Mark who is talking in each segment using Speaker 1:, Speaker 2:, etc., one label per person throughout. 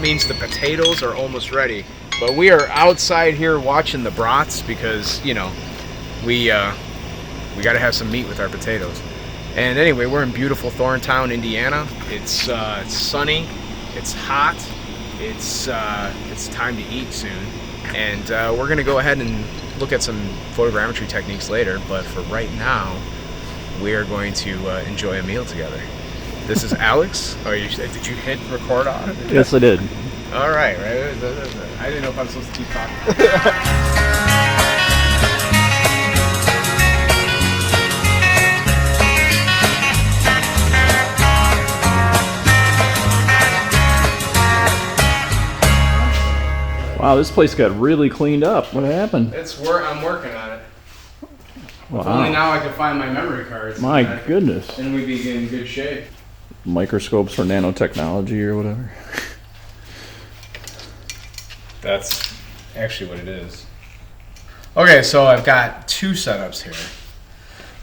Speaker 1: means the potatoes are almost ready. But we are outside here watching the brats because, you know, we got to have some meat with our potatoes. And anyway, we're in beautiful Thorntown, Indiana. It's sunny, it's hot, it's time to eat soon. And we're going to go ahead and look at some photogrammetry techniques later. But for right now, we are going to enjoy a meal together. This is Alex. Oh, did you hit record on it?
Speaker 2: Yes, I did.
Speaker 1: All right. I didn't know if I was supposed to keep talking.
Speaker 2: Wow, this place got really cleaned up. What happened?
Speaker 1: I'm working on it.
Speaker 2: Wow.
Speaker 1: If only now I can find my memory cards.
Speaker 2: My goodness.
Speaker 1: And we'd be in good shape.
Speaker 2: Microscopes for nanotechnology or whatever.
Speaker 1: That's actually what it is. Okay, so I've got two setups here.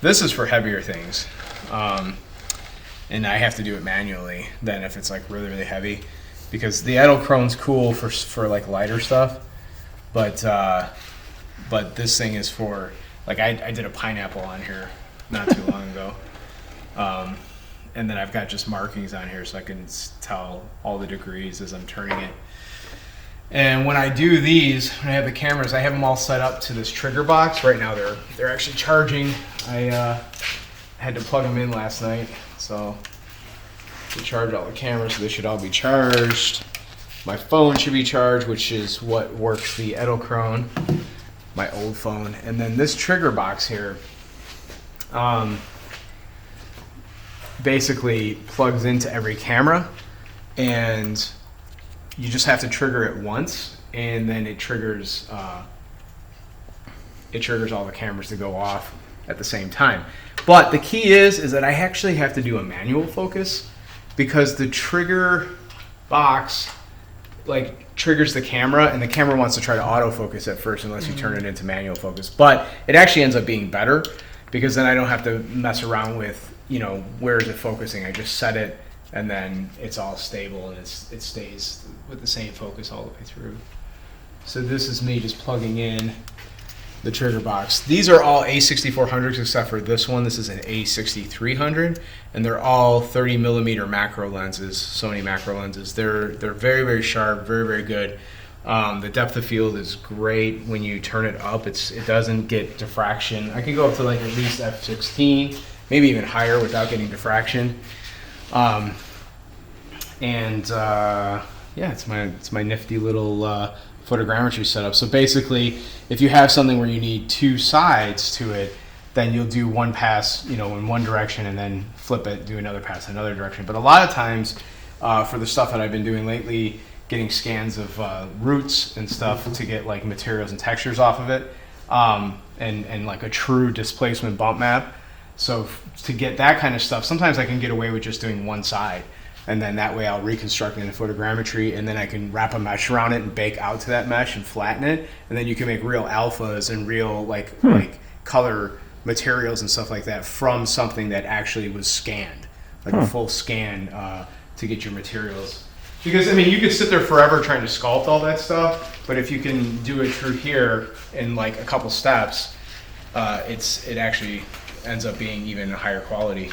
Speaker 1: This is for heavier things. And I have to do it manually than if it's like really, really heavy. Because the Edelchrome's cool for like lighter stuff. But this thing is for, like I did a pineapple on here not too long ago. And then I've got just markings on here so I can tell all the degrees as I'm turning it. And when I do these, when I have the cameras, I have them all set up to this trigger box. Right now they're actually charging. I had to plug them in last night, so to charge all the cameras, so they should all be charged. My phone should be charged, which is what works the Edelchrome, my old phone. And then this trigger box here basically plugs into every camera, and you just have to trigger it once, and then it triggers all the cameras to go off at the same time. But the key is that I actually have to do a manual focus, because the trigger box like triggers the camera, and the camera wants to try to autofocus at first unless you turn it into manual focus. But it actually ends up being better, because then I don't have to mess around with, you know, where is it focusing. I just set it, and then it's all stable, and it stays with the same focus all the way through. So this is me just plugging in the trigger box. These are all A6400s except for this one. This is an A6300, and they're all 30 millimeter macro lenses, Sony macro lenses. They're very, very sharp, very, very good. The depth of field is great when you turn it up. It doesn't get diffraction. I can go up to like at least f16, maybe even higher without getting diffraction. Yeah, it's my nifty little photogrammetry setup. So basically, if you have something where you need two sides to it, then you'll do one pass, you know, in one direction, and then flip it, do another pass in another direction. But a lot of times, for the stuff that I've been doing lately, getting scans of roots and stuff to get like materials and textures off of it, and like a true displacement bump map. So to get that kind of stuff, sometimes I can get away with just doing one side, and then that way I'll reconstruct it in photogrammetry, and then I can wrap a mesh around it and bake out to that mesh and flatten it, and then you can make real alphas and real like color materials and stuff like that from something that actually was scanned, like a full scan to get your materials. Because I mean, you could sit there forever trying to sculpt all that stuff, but if you can do it through here in like a couple steps, it actually ends up being even higher quality.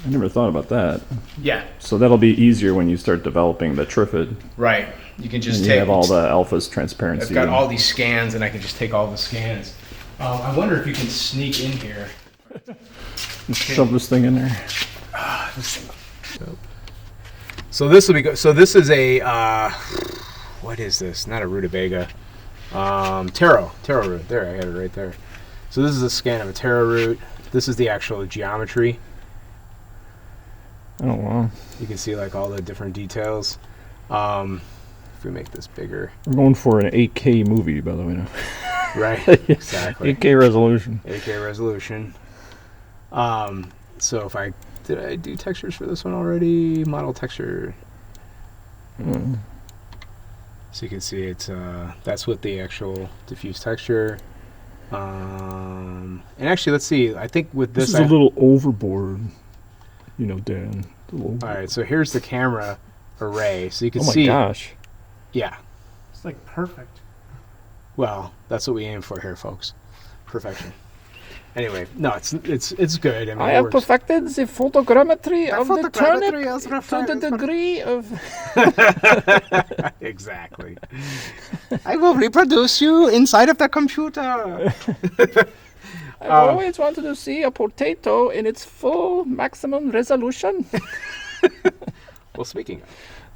Speaker 2: I never thought about that.
Speaker 1: Yeah.
Speaker 2: So that'll be easier when you start developing the Triffid.
Speaker 1: Right. You can just
Speaker 2: and
Speaker 1: take.
Speaker 2: You have all the alphas, transparency.
Speaker 1: I've got all these scans, and I can just take all the scans. I wonder if you can sneak in here.
Speaker 2: Just shove this thing in there.
Speaker 1: So this will be good. So this is a what is this? Not a rutabaga. Taro root. There, I had it right there. So this is a scan of a taro root. This is the actual geometry.
Speaker 2: Oh wow!
Speaker 1: You can see like all the different details. If we make this bigger,
Speaker 2: we're going for an 8K movie, by the way. Now.
Speaker 1: Right? Exactly.
Speaker 2: 8K resolution.
Speaker 1: 8K resolution. So if did I do textures for this one already? Model texture. So you can see it's that's with the actual diffuse texture. And actually, let's see. I think with this
Speaker 2: is a little overboard. You know, Dan.
Speaker 1: All right, so here's the camera array. So you can
Speaker 2: see. Oh my gosh.
Speaker 1: Yeah.
Speaker 3: It's like perfect.
Speaker 1: Well, that's what we aim for here, folks. Perfection. Anyway, no, it's good. I mean,
Speaker 2: I
Speaker 1: it
Speaker 2: have
Speaker 1: works.
Speaker 2: perfected the photogrammetry
Speaker 1: The
Speaker 2: of the
Speaker 1: photogrammetry
Speaker 2: turnip
Speaker 1: is
Speaker 2: to
Speaker 1: refined
Speaker 2: the
Speaker 1: as
Speaker 2: degree of...
Speaker 1: Exactly. I will reproduce you inside of the computer.
Speaker 2: I've always wanted to see a potato in its full maximum resolution.
Speaker 1: Well, speaking of,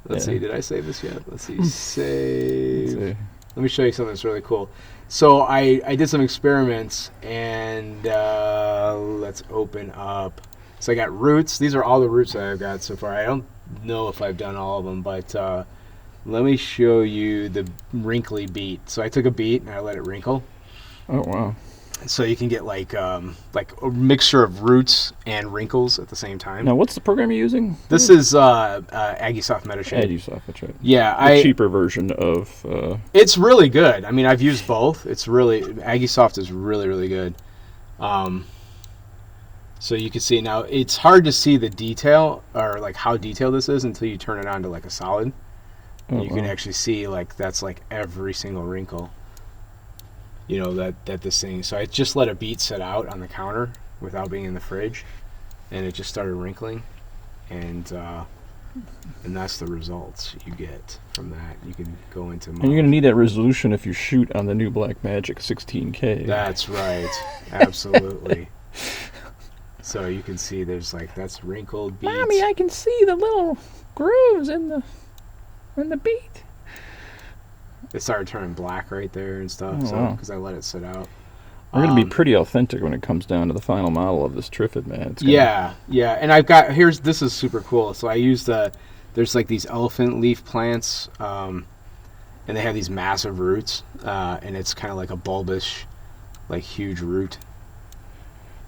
Speaker 1: let's
Speaker 2: Yeah.
Speaker 1: see, did I save this yet? Let's see, save.
Speaker 2: Let's see.
Speaker 1: Let me show you something that's really cool. So I did some experiments, and let's open up. So I got roots. These are all the roots that I've got so far. I don't know if I've done all of them, but let me show you the wrinkly beet. So I took a beet and I let it wrinkle.
Speaker 2: Oh, wow.
Speaker 1: So you can get like a mixture of roots and wrinkles at the same time.
Speaker 2: Now, what's the program you're using?
Speaker 1: This is AggieSoft Metashade.
Speaker 2: AggieSoft, that's right.
Speaker 1: Yeah,
Speaker 2: The cheaper version of...
Speaker 1: It's really good. I mean, I've used both. It's really AggieSoft is really, really good. So you can see now. It's hard to see the detail or like how detailed this is until you turn it on to like a solid.
Speaker 2: Oh,
Speaker 1: You can
Speaker 2: wow.
Speaker 1: actually see like that's like every single wrinkle. You know that this thing. So I just let a beet sit out on the counter without being in the fridge, and it just started wrinkling, and that's the results you get from that. You can go into.
Speaker 2: And you're going to need that resolution if you shoot on the new Blackmagic 16K.
Speaker 1: That's right, absolutely. So you can see there's like that's wrinkled beets.
Speaker 2: Mommy, I can see the little grooves in the beet.
Speaker 1: It started turning black right there and stuff.
Speaker 2: Oh,
Speaker 1: so
Speaker 2: wow.
Speaker 1: because I let it sit out.
Speaker 2: We're going to be pretty authentic when it comes down to the final model of this Triffid, man. It's gonna-
Speaker 1: Yeah, and I've got this is super cool. So I used there's like these elephant leaf plants, and they have these massive roots, and it's kind of like a bulbous, like huge root.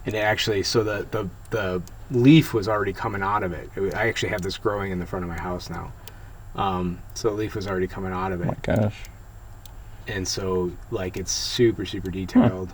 Speaker 1: And it actually, so the leaf was already coming out of it. I actually have this growing in the front of my house now. So the leaf was already coming out of
Speaker 2: Oh,
Speaker 1: it,
Speaker 2: my gosh.
Speaker 1: and so like it's super super detailed.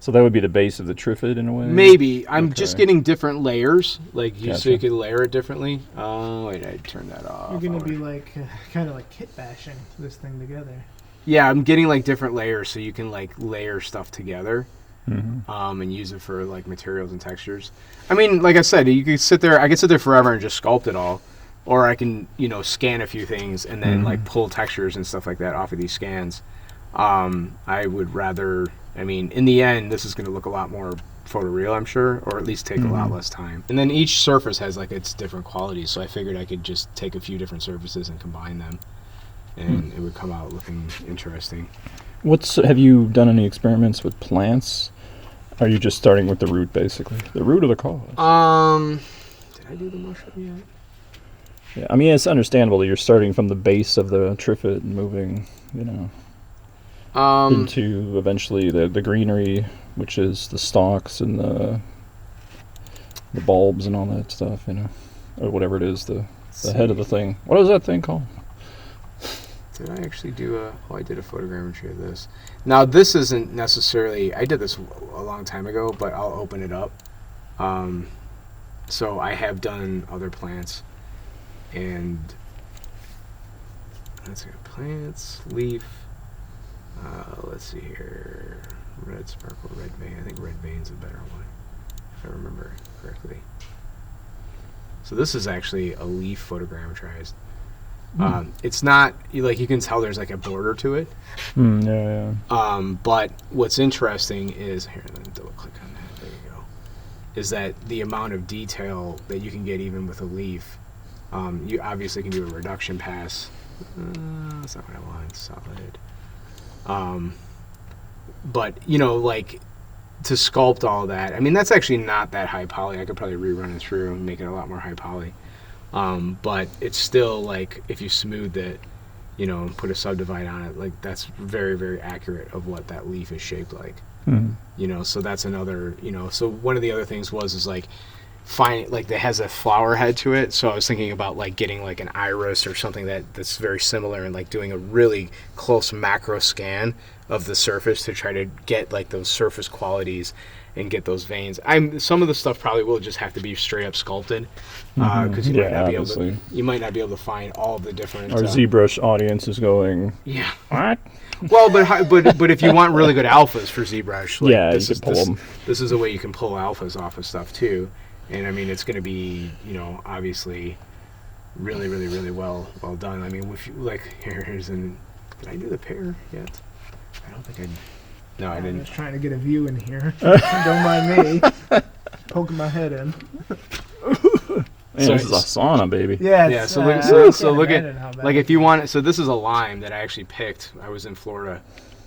Speaker 2: So that would be the base of the Triffid in a way?
Speaker 1: Maybe I'm just
Speaker 2: Okay.
Speaker 1: getting different layers, like so
Speaker 2: Gotcha.
Speaker 1: you could layer it differently. Oh wait, I turned that off.
Speaker 3: You're gonna be like kind of like kit bashing this thing together.
Speaker 1: Yeah, I'm getting like different layers, so you can like layer stuff together,
Speaker 2: Mm-hmm.
Speaker 1: and use it for like materials and textures. I mean, like I said, you could sit there. I could sit there forever and just sculpt it all, or I can scan a few things and then like pull textures and stuff like that off of these scans. I would rather. I mean, in the end, this is going to look a lot more photoreal, I'm sure, or at least take a lot less time. And then each surface has like its different qualities, so I figured I could just take a few different surfaces and combine them, and it would come out looking interesting.
Speaker 2: Have you done any experiments with plants? Are you just starting with the root, basically? The root of the cause?
Speaker 1: Did I do the mushroom yet?
Speaker 2: Yeah, I mean, it's understandable that you're starting from the base of the Triffid and moving, into eventually the greenery, which is the stalks and the bulbs and all that stuff, or whatever it is, the head of the thing. What is that thing called?
Speaker 1: Did I actually do I did a photogrammetry of this. Now, this isn't necessarily, I did this a long time ago, but I'll open it up. So I have done other plants, and let's see, plants, leaf, let's see here, red sparkle, red vein. I think red vein's a better one, if I remember correctly. So this is actually a leaf photogrammetrized. It's not like you can tell there's like a border to it.
Speaker 2: Yeah.
Speaker 1: But what's interesting is here. Let me double click on that. There you go. Is that the amount of detail that you can get even with a leaf? You obviously can do a reduction pass. That's not what I want. Solid. But like to sculpt all that. I mean, that's actually not that high poly. I could probably rerun it through and make it a lot more high poly. But it's still like if you smooth it, and put a subdivide on it, like that's very, very accurate of what that leaf is shaped like. So that's another, so one of the other things is like, find like that has a flower head to it. So I was thinking about like getting like an iris or something that's very similar, and like doing a really close macro scan of the surface to try to get like those surface qualities and get those veins. Some of the stuff probably will just have to be straight up sculpted because you might not be able to find all of the different.
Speaker 2: Our ZBrush audience is going.
Speaker 1: Yeah.
Speaker 2: What?
Speaker 1: Well, but if you want really good alphas for ZBrush, like,
Speaker 2: yeah, you can pull them.
Speaker 1: This is a way you can pull alphas off of stuff too, and I mean it's going to be obviously really really really well done. I mean, if you, like here's did I do the pair yet? I don't think I. No, I didn't.
Speaker 3: I'm just trying to get a view in here. Don't mind me poking my head in.
Speaker 2: Man, this is a sauna, baby.
Speaker 3: Yeah.
Speaker 1: So look at like if you want. So this is a lime that I actually picked. I was in Florida,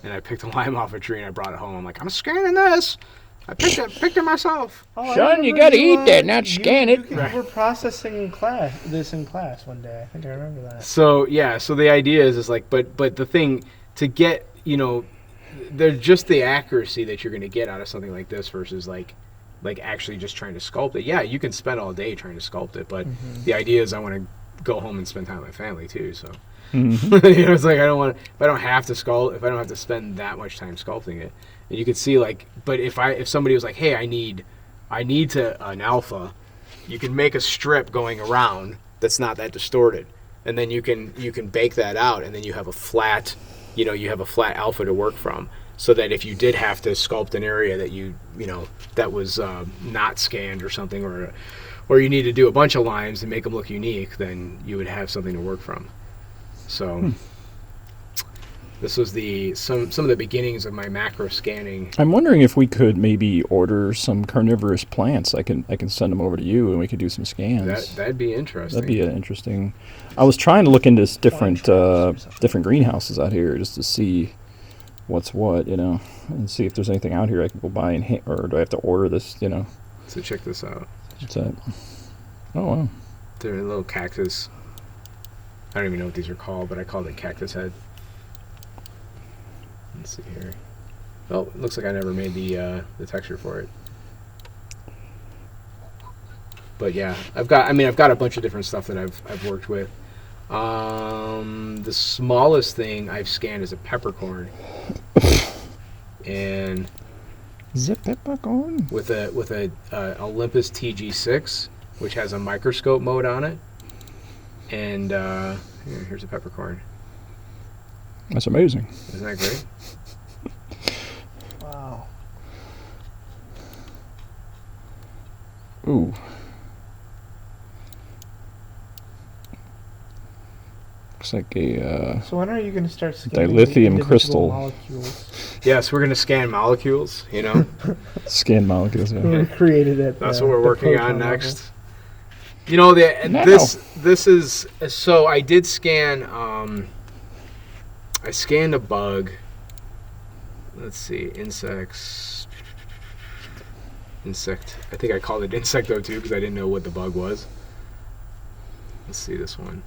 Speaker 1: and I picked a lime off a tree and I brought it home. I'm like, I'm scanning this. I picked it myself.
Speaker 3: Oh,
Speaker 2: Son, you gotta eat that, not scan it.
Speaker 3: You were processing in class one day. I think I remember that.
Speaker 1: So yeah. So the idea is like, but the thing to get they're just the accuracy that you're going to get out of something like this versus like actually just trying to sculpt it. Yeah, you can spend all day trying to sculpt it, but the idea is I want to go home and spend time with my family too. So it's like if I don't have to sculpt, if I don't have to spend that much time sculpting it, and you could see like, but if somebody was like, hey, I need an alpha, you can make a strip going around that's not that distorted, and then you can bake that out, and then you have a flat. You have a flat alpha to work from, so that if you did have to sculpt an area that that was not scanned or something, or you need to do a bunch of lines and make them look unique, then you would have something to work from. So this was some of the beginnings of my macro scanning.
Speaker 2: I'm wondering if we could maybe order some carnivorous plants. I can send them over to you, and we could do some scans.
Speaker 1: That'd be interesting.
Speaker 2: That'd be interesting. I was trying to look into different greenhouses out here just to see what's what, and see if there's anything out here I can go buy or do I have to order this,
Speaker 1: So check this out.
Speaker 2: What's that? Oh wow.
Speaker 1: They're a little cactus. I don't even know what these are called, but I called it cactus head. Let's see here. Oh, it looks like I never made the texture for it. But yeah, I've got a bunch of different stuff that I've worked with. The smallest thing I've scanned is a peppercorn, and
Speaker 2: is it peppercorn
Speaker 1: with a Olympus TG6, which has a microscope mode on it, and here's a peppercorn.
Speaker 2: That's amazing.
Speaker 1: Isn't that great?
Speaker 3: Wow.
Speaker 2: Ooh. Looks like a
Speaker 3: So when are you going to start scanning
Speaker 2: dilithium
Speaker 3: the
Speaker 2: crystal
Speaker 3: molecules?
Speaker 1: Yes, we're going to scan molecules,
Speaker 2: Scan molecules, yeah.
Speaker 3: We created it.
Speaker 1: That's what we're working on next. This is so I did scan I scanned a bug. Let's see, insect. I think I called it Insecto 2 because I didn't know what the bug was. Let's see this one.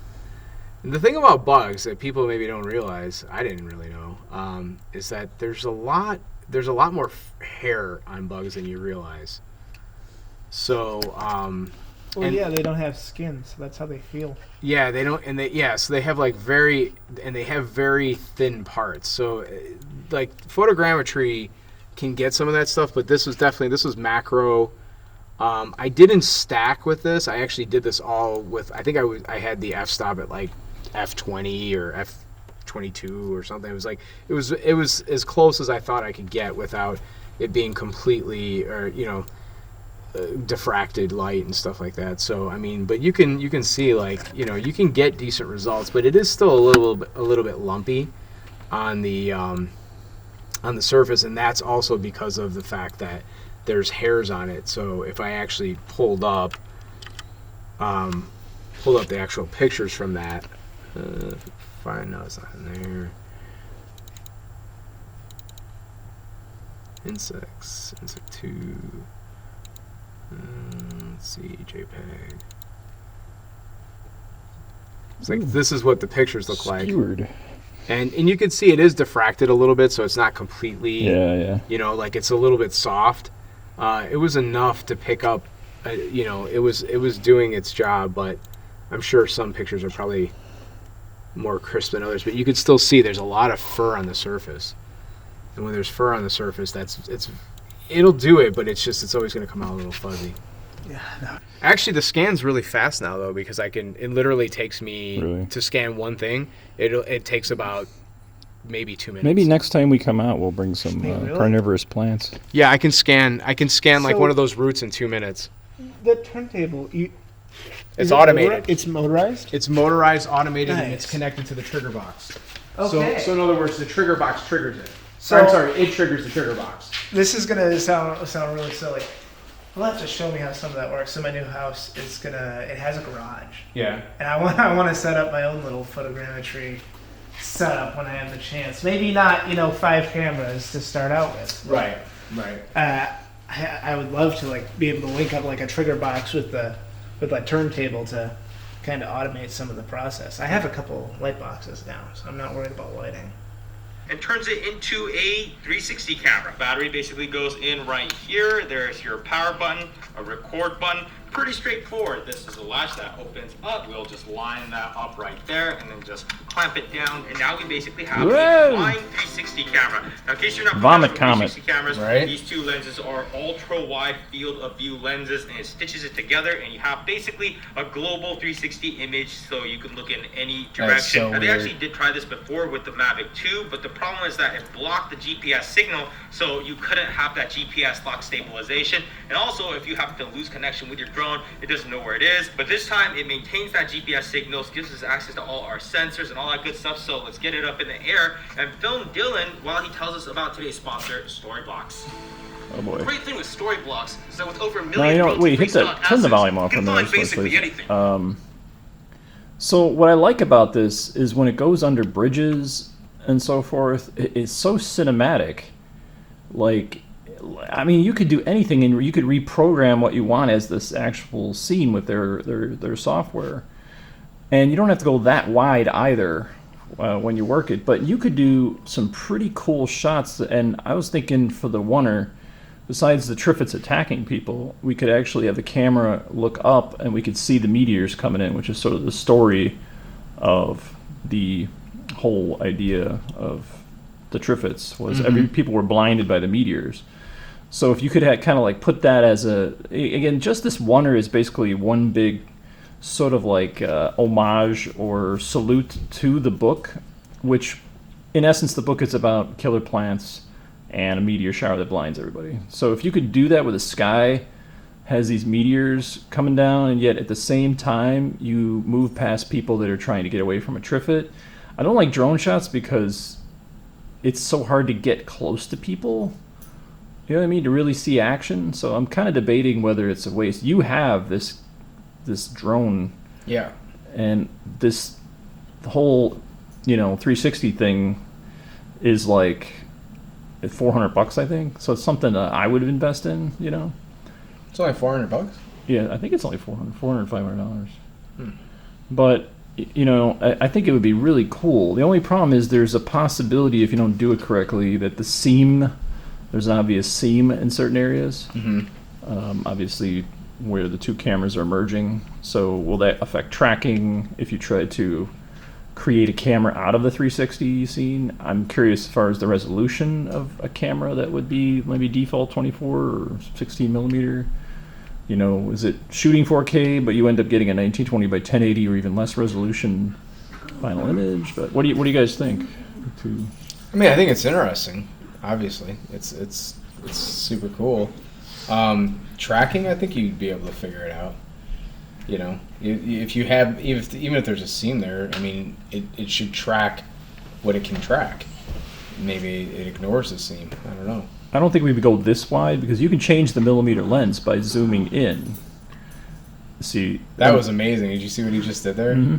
Speaker 1: And the thing about bugs that people maybe don't realize, I didn't really know, is that there's a lot more hair on bugs than you realize. So,
Speaker 3: they don't have skin, so that's how they feel.
Speaker 1: Yeah, they don't, so they have very thin parts. So, like photogrammetry can get some of that stuff, but this was macro. I didn't stack with this. I actually did this all with. I think I had the f-stop at like f20 or f22 or something. It was as close as I thought I could get without it being completely diffracted light and stuff like that. So but you can see you can get decent results, but it is still a little bit lumpy on the surface, and that's also because of the fact that there's hairs on it. So if I actually pulled up the actual pictures from that, fine, no, it's not in there. Insect 2. Let's see, JPEG. It's like this is what the pictures look
Speaker 2: skewered.
Speaker 1: Like. And you can see it is diffracted a little bit, so it's not completely,
Speaker 2: yeah.
Speaker 1: It's a little bit soft. It was enough to pick up you know, it was doing its job, but I'm sure some pictures are probably more crisp than others. But you could still see there's a lot of fur on the surface, and when there's fur on the surface, it'll do it, but it's always going to come out a little fuzzy.
Speaker 3: Yeah. No.
Speaker 1: Actually, the scan's really fast now though, because it literally takes me to scan one thing. It takes about maybe 2 minutes.
Speaker 2: Maybe next time we come out, we'll bring some carnivorous plants.
Speaker 1: Yeah, I can scan like one of those roots in 2 minutes.
Speaker 3: The turntable,
Speaker 1: It's automated.
Speaker 3: It's motorized?
Speaker 1: It's motorized, automated, and
Speaker 3: Nice.
Speaker 1: it's connected to the trigger box.
Speaker 3: Okay.
Speaker 1: So in other words, the trigger box triggers it.
Speaker 3: So-
Speaker 1: I'm sorry, it triggers the trigger box.
Speaker 3: This is gonna sound really silly. You'll have to show me how some of that works. So my new house it has a garage,
Speaker 1: Yeah.
Speaker 3: and I want to set up my own little photogrammetry setup when I have the chance. Maybe not 5 cameras to start out with.
Speaker 1: Right.
Speaker 3: I would love to be able to link up like a trigger box with that turntable to kind of automate some of the process. I have a couple light boxes now, so I'm not worried about lighting.
Speaker 4: And turns it into a 360 camera. Battery basically goes in right here. There's your power button, a record button. Pretty straightforward. This is a latch that opens up. We'll just line that up right there and then just clamp it down. And now we basically have a flying 360 camera. Now, in case you're not
Speaker 2: Vomit
Speaker 4: familiar with
Speaker 2: comet.
Speaker 4: 360 cameras,
Speaker 1: Right.
Speaker 4: these two lenses are ultra wide field of view lenses, and it stitches it together, and you have basically a global 360 image, so you can look in any direction.
Speaker 1: That's so
Speaker 4: Now, they
Speaker 1: weird.
Speaker 4: actually did try this before with the Mavic 2, but the problem is that it blocked the GPS signal, so you couldn't have that GPS lock stabilization. And also, if you happen to lose connection with your drone, it doesn't know where it is. But this time, it maintains that GPS signals, gives us access to all our sensors and all that good stuff. So let's get it up in the air and film Dylan while he tells us about today's sponsor, Storyblocks.
Speaker 2: Oh boy.
Speaker 4: The great thing with Storyblocks is that with over a
Speaker 2: Now,
Speaker 4: million
Speaker 2: wait,
Speaker 4: free stock
Speaker 2: turn the
Speaker 4: assets,
Speaker 2: volume off
Speaker 4: you
Speaker 2: on
Speaker 4: can
Speaker 2: the
Speaker 4: find
Speaker 2: noise,
Speaker 4: basically
Speaker 2: please.
Speaker 4: anything.
Speaker 2: So what I like about this is when it goes under bridges and so forth, it's so cinematic. I mean, you could do anything, and you could reprogram what you want as this actual scene with their software, and you don't have to go that wide either when you work it. But you could do some pretty cool shots. And I was thinking for the Oner, besides the Triffids attacking people, we could actually have the camera look up, and we could see the meteors coming in, which is sort of the story of the whole idea of the Triffids. Was people were blinded by the meteors. So if you could kind of put that as again, just this Oner is basically one big sort of homage or salute to the book, which in essence the book is about killer plants and a meteor shower that blinds everybody. So if you could do that with the sky, has these meteors coming down, and yet at the same time you move past people that are trying to get away from a Triffid. I don't like drone shots because it's so hard to get close to people. You know what I mean? To really see action. So I'm kind of debating whether it's a waste. You have this drone.
Speaker 1: Yeah.
Speaker 2: And the whole, 360 thing is like $400, I think. So it's something that I would invest in,
Speaker 1: It's only $400.
Speaker 2: Yeah, I think it's only $500. But, I think it would be really cool. The only problem is there's a possibility, if you don't do it correctly, that there's an obvious seam in certain areas. Obviously, where the two cameras are merging. So will that affect tracking if you try to create a camera out of the 360 scene? I'm curious as far as the resolution of a camera that would be maybe default 24 or 16 millimeter. Is it shooting 4K, but you end up getting a 1920 by 1080 or even less resolution final image? But what do you guys think?
Speaker 1: I mean, I think it's interesting. Obviously, it's super cool. Tracking, I think you'd be able to figure it out. If you have, even if there's a seam there, I mean, it should track what it can track. Maybe it ignores the seam. I don't know.
Speaker 2: I don't think we would go this wide because you can change the millimeter lens by zooming in. See,
Speaker 1: that was amazing. Did you see what he just did there?
Speaker 2: Mm-hmm.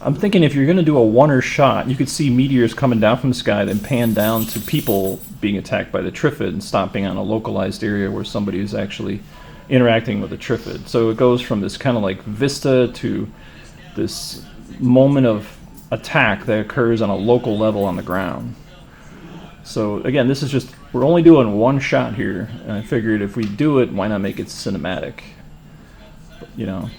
Speaker 2: I'm thinking if you're going to do a Oner shot, you could see meteors coming down from the sky, then pan down to people being attacked by the Triffid and stopping on a localized area where somebody is actually interacting with the Triffid. So it goes from this kind of vista to this moment of attack that occurs on a local level on the ground. So again, this is just we're only doing one shot here, and I figured if we do it, why not make it cinematic? You know.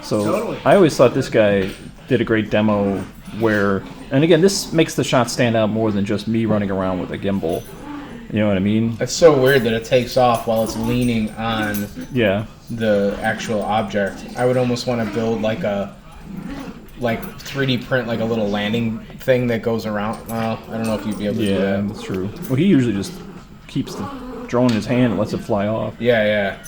Speaker 2: So
Speaker 3: Totally.
Speaker 2: I always thought this guy did a great demo where, and again, this makes the shot stand out more than just me running around with a gimbal. You know what I mean?
Speaker 1: It's so weird that it takes off while it's leaning on
Speaker 2: Yeah.
Speaker 1: the actual object. I would almost want to build like 3D print like a little landing thing that goes around. Well, I don't know if you'd be able to do
Speaker 2: Yeah,
Speaker 1: that.
Speaker 2: that's true. Well, he usually just keeps the drone in his hand and lets it fly off.
Speaker 1: Yeah, yeah.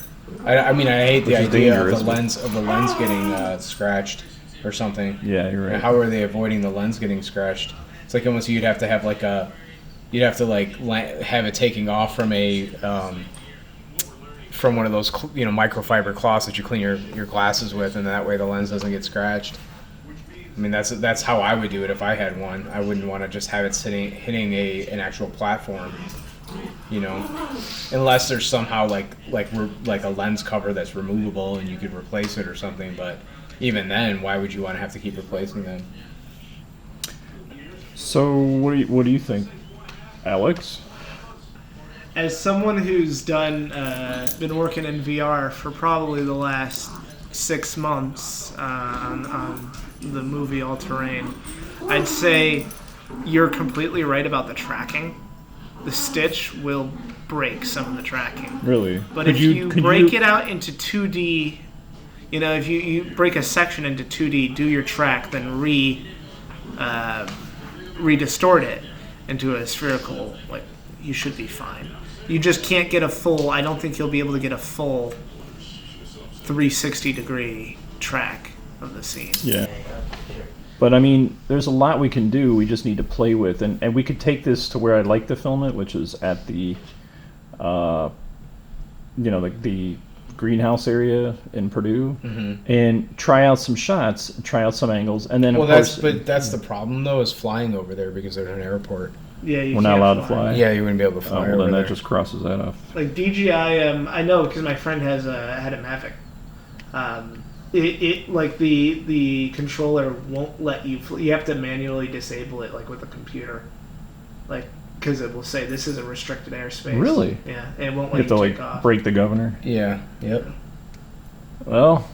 Speaker 1: I mean, I hate the
Speaker 2: Which is
Speaker 1: idea
Speaker 2: dangerous,
Speaker 1: of the lens getting scratched or something.
Speaker 2: Yeah, you're right.
Speaker 1: How are they avoiding the lens getting scratched? It's like almost you'd have to have like a, you'd have to like have it taking off from a from one of those microfiber cloths that you clean your glasses with, and that way the lens doesn't get scratched. I mean, that's how I would do it if I had one. I wouldn't want to just have it hitting an actual platform. Unless there's somehow like a lens cover that's removable and you could replace it or something. But even then, why would you want to have to keep replacing them?
Speaker 2: So what do you think, Alex?
Speaker 3: As someone who's been working in VR for probably the last 6 months on the movie All Terrain, I'd say you're completely right about the tracking. The stitch will break some of the tracking.
Speaker 2: Really?
Speaker 3: But if you break it out into 2D, if you break a section into 2D, do your track, then re-distort it into a spherical, you should be fine. You just can't get I don't think you'll be able to get a full 360 degree track of the scene.
Speaker 2: Yeah. But I mean, there's a lot we can do. We just need to play with, and we could take this to where I'd like to film it, which is at the, the greenhouse area in Purdue, and try out some shots, try out some angles, and then
Speaker 1: that's the problem though, is flying over there because there's an airport.
Speaker 3: Yeah,
Speaker 2: we're not allowed to fly.
Speaker 1: Yeah, you wouldn't be able to fly.
Speaker 2: Well, then
Speaker 1: over
Speaker 2: that
Speaker 1: there.
Speaker 2: just crosses that off.
Speaker 3: Like DJI, I know because my friend had a Mavic. The controller won't let you. You have to manually disable it, with a computer, because it will say this is a restricted airspace.
Speaker 2: Really?
Speaker 3: Yeah, and it won't
Speaker 2: You
Speaker 3: let
Speaker 2: have
Speaker 3: you
Speaker 2: to
Speaker 3: take off.
Speaker 2: break the governor.
Speaker 1: Yeah. Yep.
Speaker 2: Well,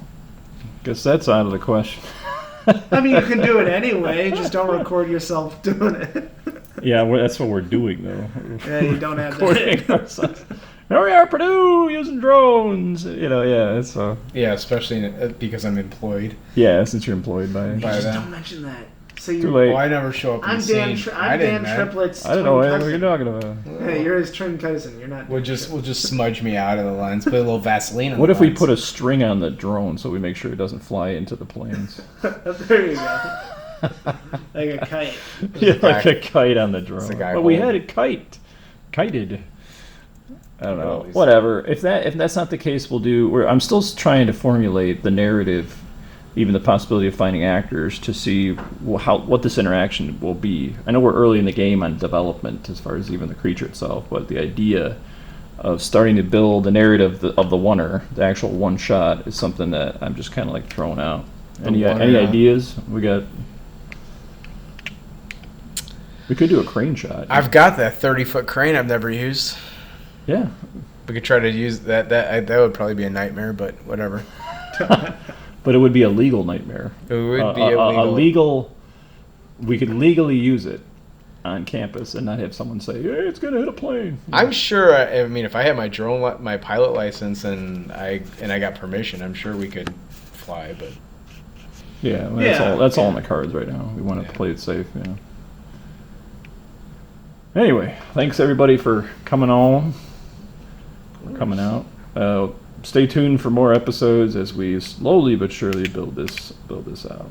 Speaker 2: guess that's out of the question.
Speaker 3: I mean, you can do it anyway. Just don't record yourself doing it.
Speaker 2: Yeah, that's what we're doing though.
Speaker 3: Yeah, you don't have
Speaker 2: recording
Speaker 3: that.
Speaker 2: ourselves. Here we are, Purdue, using drones. Yeah, it's
Speaker 1: Yeah, especially because I'm employed.
Speaker 2: Yeah, since you're employed by
Speaker 3: Just
Speaker 1: them.
Speaker 3: don't mention that. So
Speaker 2: Too
Speaker 3: you.
Speaker 2: late.
Speaker 1: Well, I never show up in
Speaker 3: I'm
Speaker 1: the
Speaker 3: Dan.
Speaker 1: scene.
Speaker 3: I'm Dan Triplett's.
Speaker 2: I don't know
Speaker 3: twin
Speaker 2: what
Speaker 3: cousin.
Speaker 2: you're talking about.
Speaker 3: Hey, you're his twin cousin. You're not.
Speaker 1: We'll just smudge me out of the lens. Put a little Vaseline on
Speaker 2: What
Speaker 1: the
Speaker 2: if we
Speaker 1: lens.
Speaker 2: put a string on the drone so we make sure it doesn't fly into the planes?
Speaker 3: There you go. Like a kite.
Speaker 2: Yeah, like a kite on the drone.
Speaker 1: the guy
Speaker 2: But we
Speaker 1: holding-
Speaker 2: had it kited. I don't know.
Speaker 1: Well,
Speaker 2: Whatever. If that's not the case, I'm still trying to formulate the narrative, even the possibility of finding actors to see what this interaction will be. I know we're early in the game on development as far as even the creature itself, but the idea of starting to build the narrative of the oner, the actual one shot, is something that I'm just kind of throwing out. Any ideas? We could do a crane shot.
Speaker 1: I've got that 30-foot crane I've never used.
Speaker 2: Yeah.
Speaker 1: We could try to use that. That would probably be a nightmare, but whatever.
Speaker 2: But it would be a legal nightmare.
Speaker 1: It would be
Speaker 2: illegal. We could legally use it on campus and not have someone say, "Hey, it's gonna hit a plane."
Speaker 1: I'm sure. I mean, if I had my pilot license and I got permission, I'm sure we could fly. But
Speaker 2: Yeah, that's all in the cards right now. We want to play it safe. Yeah. Anyway, thanks everybody for coming on. Coming out. Stay tuned for more episodes as we slowly but surely build this out.